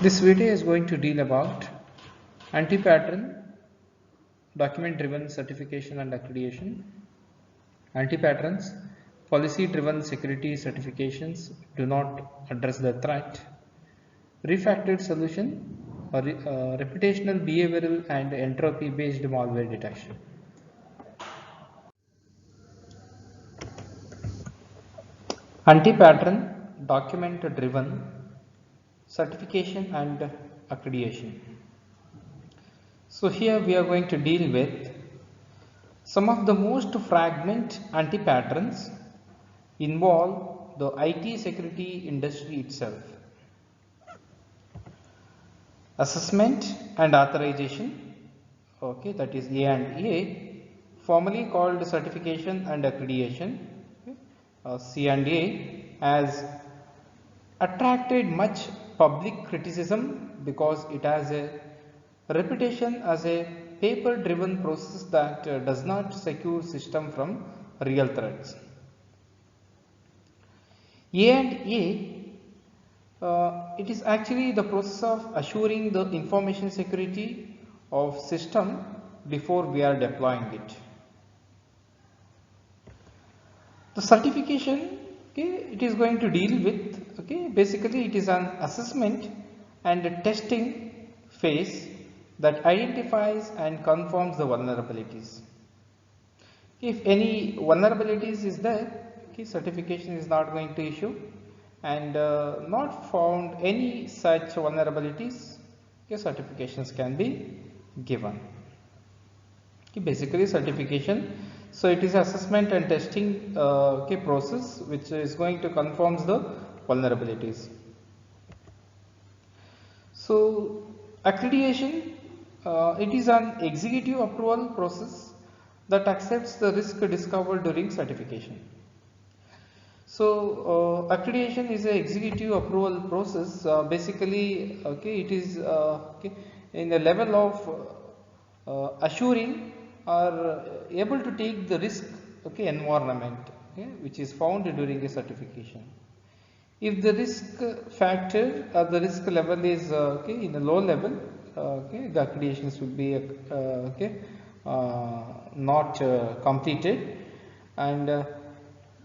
This video is going to deal about anti-pattern, document-driven certification and accreditation. Anti-patterns, policy-driven security certifications do not address the threat. Refactored solution, reputational, behavioral and entropy-based malware detection. Anti-pattern, document-driven certification and accreditation. So here we are going to deal with some of the most fragment anti-patterns involve the IT security industry itself. Assessment and authorization, okay, that is A&A, formerly called certification and accreditation, C&A, has attracted much public criticism because it has a reputation as a paper-driven process that does not secure system from real threats. A&A, it is actually the process of assuring the information security of system before we are deploying it. The certification, okay, it is going to deal with, okay, basically it is an assessment and a testing phase that identifies and confirms the vulnerabilities. If any vulnerabilities is there, okay, certification is not going to issue, and not found any such vulnerabilities, okay, certifications can be given. Okay, basically certification, so it is assessment and testing okay, process which is going to confirm the vulnerabilities. So accreditation, it is an executive approval process that accepts the risk discovered during certification. So accreditation is an executive approval process. Basically, okay, it is okay, in the level of assuring or able to take the risk, okay, environment, okay, which is found during a certification. If the risk factor or the risk level is okay, in a low level, okay, the accreditations will be okay, not completed, and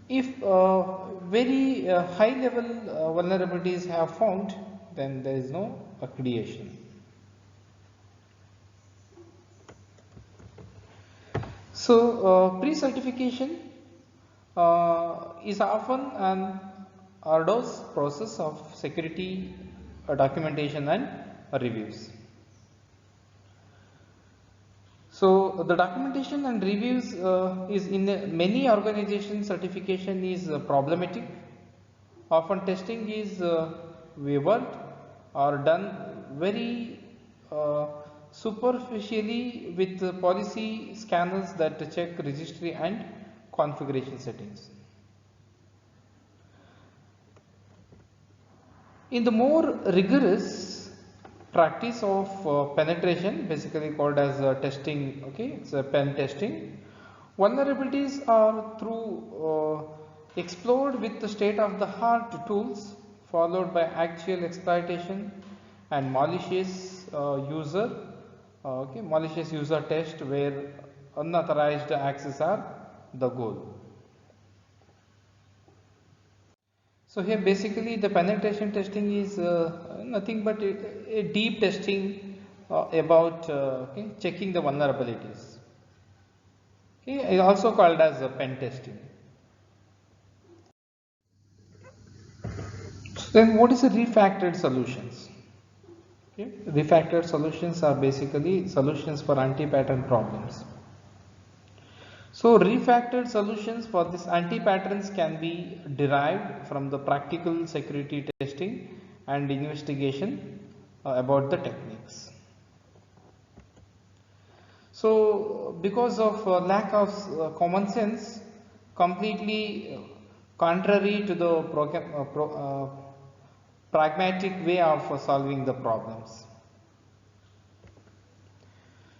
if very high level vulnerabilities have found, then there is no accreditation. So pre-certification is often an arduous process of security documentation and reviews. So the documentation and reviews is in many organizations, certification is problematic. Often testing is wavered or done very superficially with policy scanners that check registry and configuration settings. In the more rigorous practice of penetration, basically called as testing, okay, it's a pen testing, vulnerabilities are through explored with the state of the art tools followed by actual exploitation and malicious malicious user test where unauthorized access are the goal. So here basically the penetration testing is nothing but a deep testing about okay, checking the vulnerabilities. Okay, it's also called as pen testing. So then what is the refactored solutions? Okay. Refactored solutions are basically solutions for anti-pattern problems. So refactored solutions for this anti-patterns can be derived from the practical security testing and investigation about the techniques. So because of lack of common sense, completely contrary to the pragmatic way of solving the problems.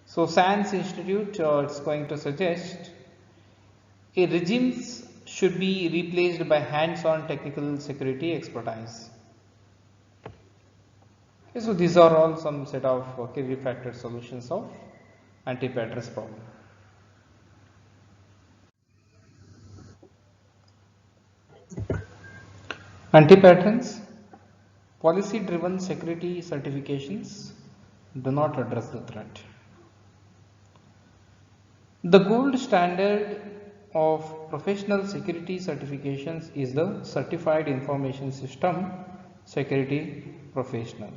So SANS Institute it's going to suggest a regimes should be replaced by hands-on technical security expertise. Okay, so these are all some set of refactored solutions of anti-address problem. Anti-patterns, policy-driven security certifications do not address the threat. The gold standard of professional security certifications is the Certified Information System Security Professional.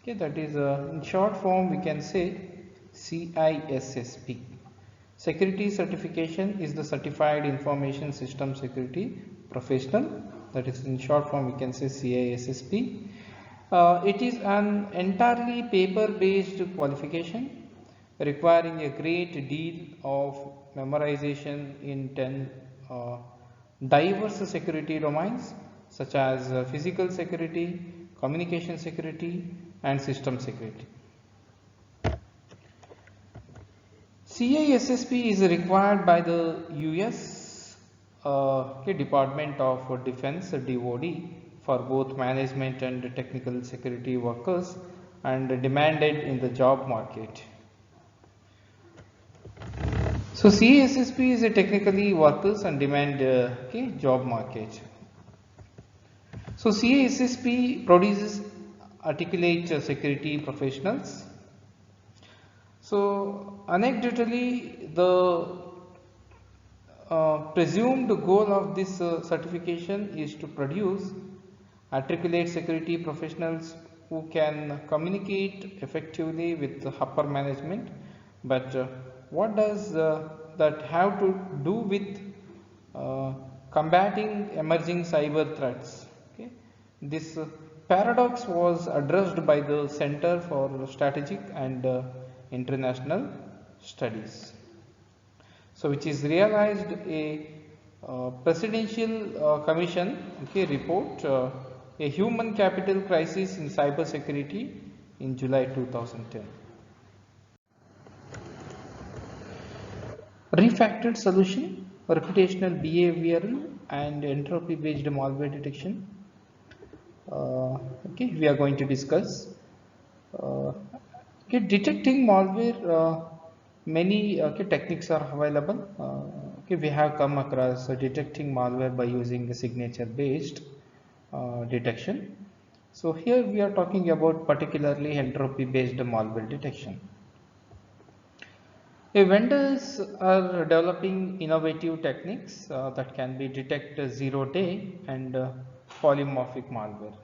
Okay, that is in short form we can say CISSP. Security certification is the Certified Information System Security Professional, that is in short form we can say CISSP. It is an entirely paper based qualification requiring a great deal of memorization in 10 diverse security domains such as physical security, communication security and system security. CISSP is required by the US Department of Defense DoD for both management and technical security workers and demanded in the job market. So CISSP is a technically workers and demand job market. So CISSP produces articulate security professionals. So anecdotally, the presumed goal of this certification is to produce articulate security professionals who can communicate effectively with the upper management. But what does that have to do with combating emerging cyber threats? Okay. This paradox was addressed by the Center for Strategic and International Studies. So, which is realized a presidential commission report, a human capital crisis in cyber security in July 2010. Refactored solution, reputational, behavioral and entropy based malware detection. We are going to discuss. Detecting malware, many techniques are available. We have come across detecting malware by using a signature based detection. So here we are talking about particularly entropy based malware detection. Vendors are developing innovative techniques that can be detect zero-day and polymorphic malware.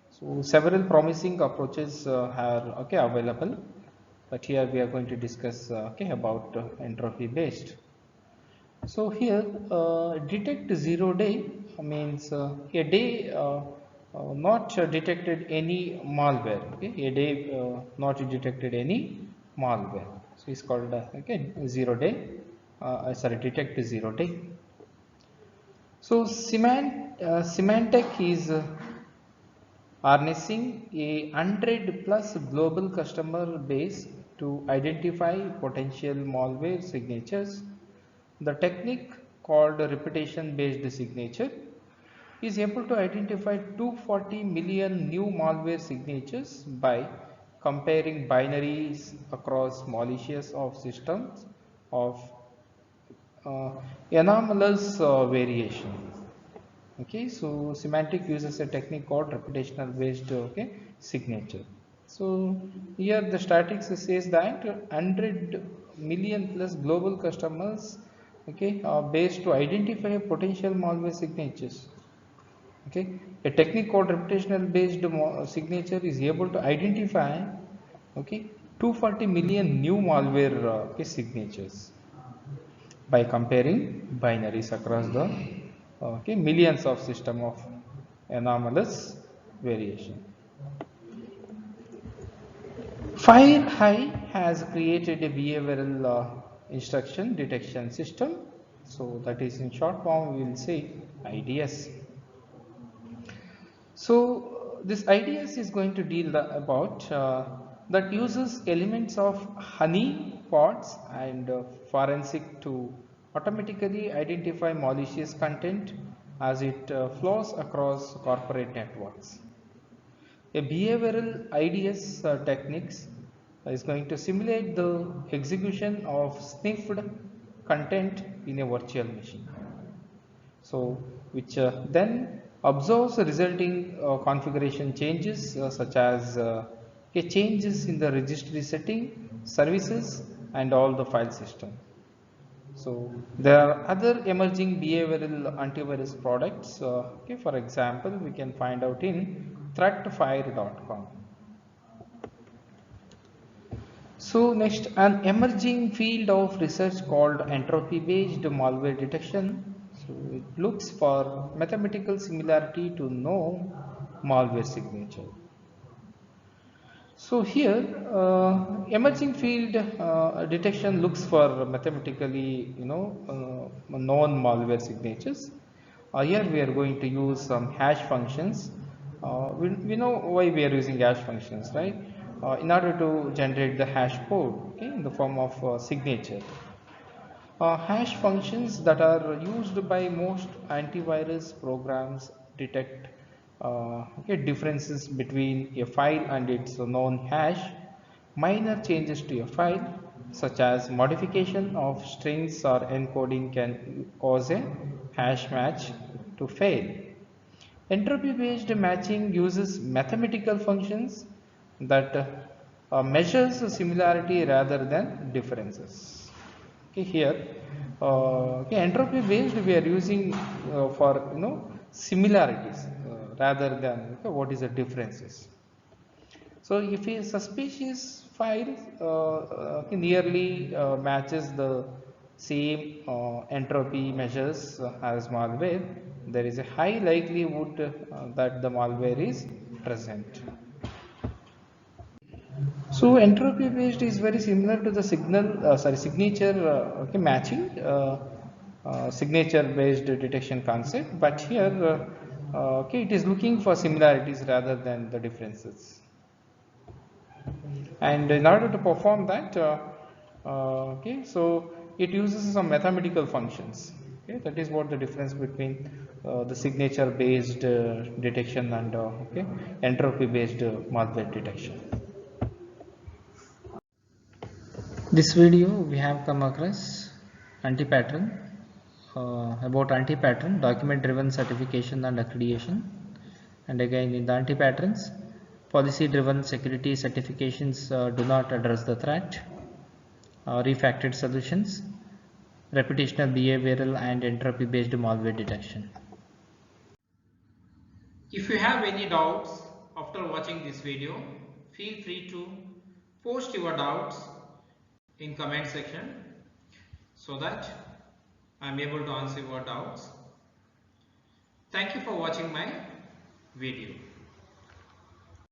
So several promising approaches are available, but here we are going to discuss about entropy based. So here detect zero-day means a day not detected any malware. A day not detected any malware. So it's called again 0 day. Detect 0 day. So Symantec is harnessing a 100+ global customer base to identify potential malware signatures. The technique called reputation based signature is able to identify 240 million new malware signatures by comparing binaries across malicious of systems of anomalous variation. So Symantec uses a technique called reputational based signature. So here the statistics says that 100 million plus global customers are based to identify potential malware signatures. A technique called reputational based signature is able to identify 240 million new malware signatures by comparing binaries across the millions of system of anomalous variation. FireEye has created a behavioral instruction detection system. So that is, in short form, we will say IDS. So this IDS is going to deal about that uses elements of honey pots and forensic to automatically identify malicious content as it flows across corporate networks. A behavioral IDS techniques is going to simulate the execution of sniffed content in a virtual machine. So, which then observes the resulting configuration changes such as changes in the registry setting, services, and all the file system. So there are other emerging behavioral antivirus products. For example, we can find out in threatfire.com. So next, an emerging field of research called entropy-based malware detection. So it looks for mathematical similarity to know malware signature. So here, emerging field detection looks for mathematically, known malware signatures. Here we are going to use some hash functions. We know why we are using hash functions, right? In order to generate the hash code, okay, in the form of signature. Hash functions that are used by most antivirus programs detect differences between a file and its known hash, minor changes to a file such as modification of strings or encoding can cause a hash match to fail. Entropy based matching uses mathematical functions that measures similarity rather than differences. Okay, here entropy based we are using for similarities rather than what is the differences. So if a suspicious file nearly matches the same entropy measures as malware, there is a high likelihood that the malware is present. So entropy based is very similar to the signature matching, signature based detection concept, but here it is looking for similarities rather than the differences. And in order to perform that, so it uses some mathematical functions. Okay, that is what the difference between the signature based detection and entropy based malware detection. This video we have come across anti-pattern, about anti-pattern, document driven certification and accreditation, and again in the anti-patterns, policy driven security certifications do not address the threat, refactored solutions, reputational behavioral and entropy based malware detection. If you have any doubts after watching this video, feel free to post your doubts in comment section so that I am able to answer your doubts. Thank you for watching my video.